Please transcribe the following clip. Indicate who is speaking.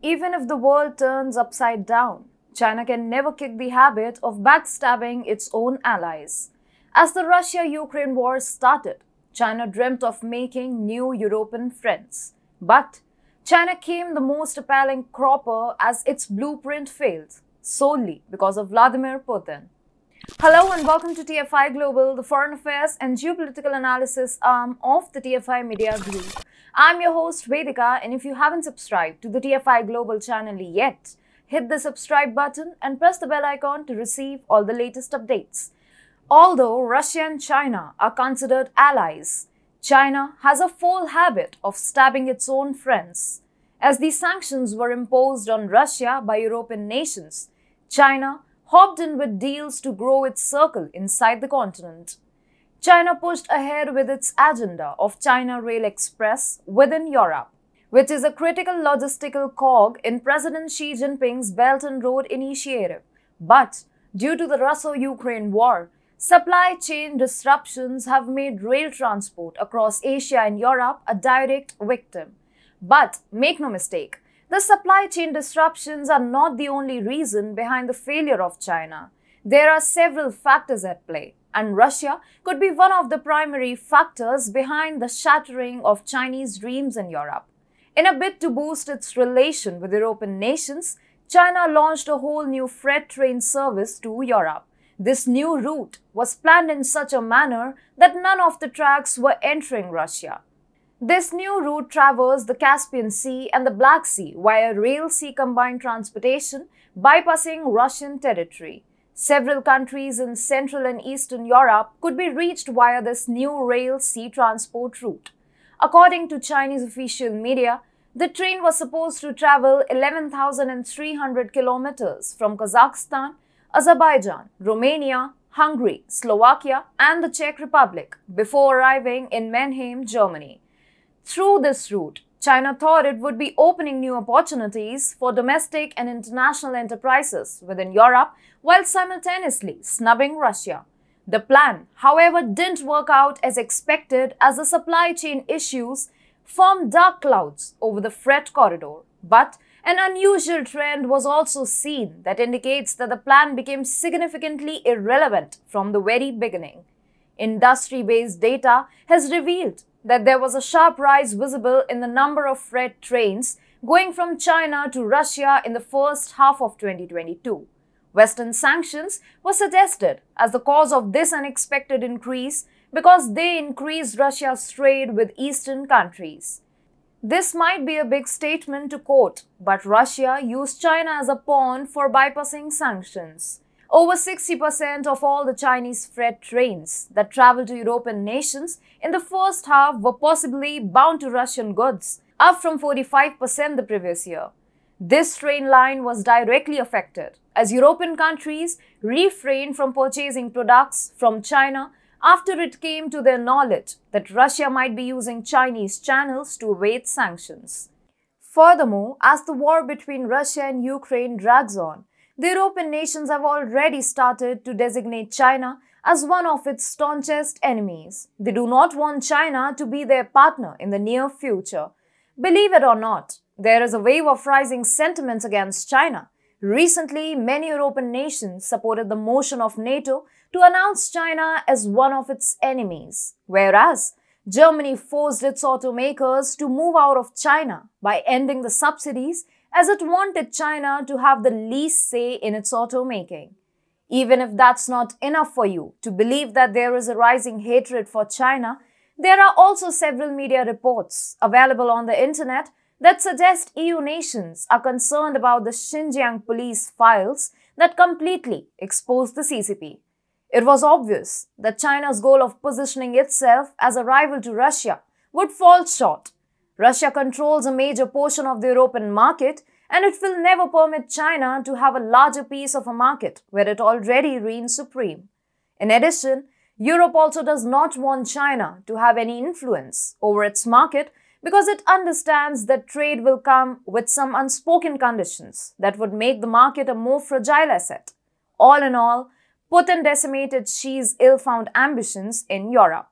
Speaker 1: Even if the world turns upside down, China can never kick the habit of backstabbing its own allies. As the Russia-Ukraine war started, China dreamt of making new European friends. But China came the most appalling cropper as its blueprint failed, solely because of Vladimir Putin. Hello and welcome to TFI Global, the foreign affairs and geopolitical analysis arm of the TFI Media Group. I'm your host Vedika, and if you haven't subscribed to the TFI Global channel yet, hit the subscribe button and press the bell icon to receive all the latest updates. Although Russia and China are considered allies, China has a foul habit of stabbing its own friends. As these sanctions were imposed on Russia by European nations, China hopped in with deals to grow its circle inside the continent. China pushed ahead with its agenda of China Rail Express within Europe, which is a critical logistical cog in President Xi Jinping's Belt and Road Initiative. But due to the Russo-Ukraine war, supply chain disruptions have made rail transport across Asia and Europe a direct victim. But make no mistake, the supply chain disruptions are not the only reason behind the failure of China. There are several factors at play, and Russia could be one of the primary factors behind the shattering of Chinese dreams in Europe. In a bid to boost its relation with European nations, China launched a whole new freight train service to Europe. This new route was planned in such a manner that none of the tracks were entering Russia. This new route traversed the Caspian Sea and the Black Sea via rail-sea combined transportation, bypassing Russian territory. Several countries in Central and Eastern Europe could be reached via this new rail-sea transport route. According to Chinese official media, the train was supposed to travel 11,300 kilometers from Kazakhstan, Azerbaijan, Romania, Hungary, Slovakia, and the Czech Republic before arriving in Mannheim, Germany. Through this route, China thought it would be opening new opportunities for domestic and international enterprises within Europe while simultaneously snubbing Russia. The plan, however, didn't work out as expected as the supply chain issues formed dark clouds over the freight corridor. But an unusual trend was also seen that indicates that the plan became significantly irrelevant from the very beginning. Industry-based data has revealed that there was a sharp rise visible in the number of freight trains going from China to Russia in the first half of 2022. Western sanctions were suggested as the cause of this unexpected increase because they increased Russia's trade with Eastern countries. This might be a big statement to quote, but Russia used China as a pawn for bypassing sanctions. Over 60% of all the Chinese freight trains that travel to European nations in the first half were possibly bound to Russian goods, up from 45% the previous year. This train line was directly affected as European countries refrained from purchasing products from China after it came to their knowledge that Russia might be using Chinese channels to evade sanctions. Furthermore, as the war between Russia and Ukraine drags on, the European nations have already started to designate China as one of its staunchest enemies. They do not want China to be their partner in the near future. Believe it or not, there is a wave of rising sentiments against China. Recently, many European nations supported the motion of NATO to announce China as one of its enemies, whereas Germany forced its automakers to move out of China by ending the subsidies as it wanted China to have the least say in its automaking. Even if that's not enough for you to believe that there is a rising hatred for China, there are also several media reports available on the internet that suggest EU nations are concerned about the Xinjiang police files that completely exposed the CCP. It was obvious that China's goal of positioning itself as a rival to Russia would fall short. Russia controls a major portion of the European market, and it will never permit China to have a larger piece of a market where it already reigns supreme. In addition, Europe also does not want China to have any influence over its market because it understands that trade will come with some unspoken conditions that would make the market a more fragile asset. All in all, Putin decimated Xi's ill-found ambitions in Europe.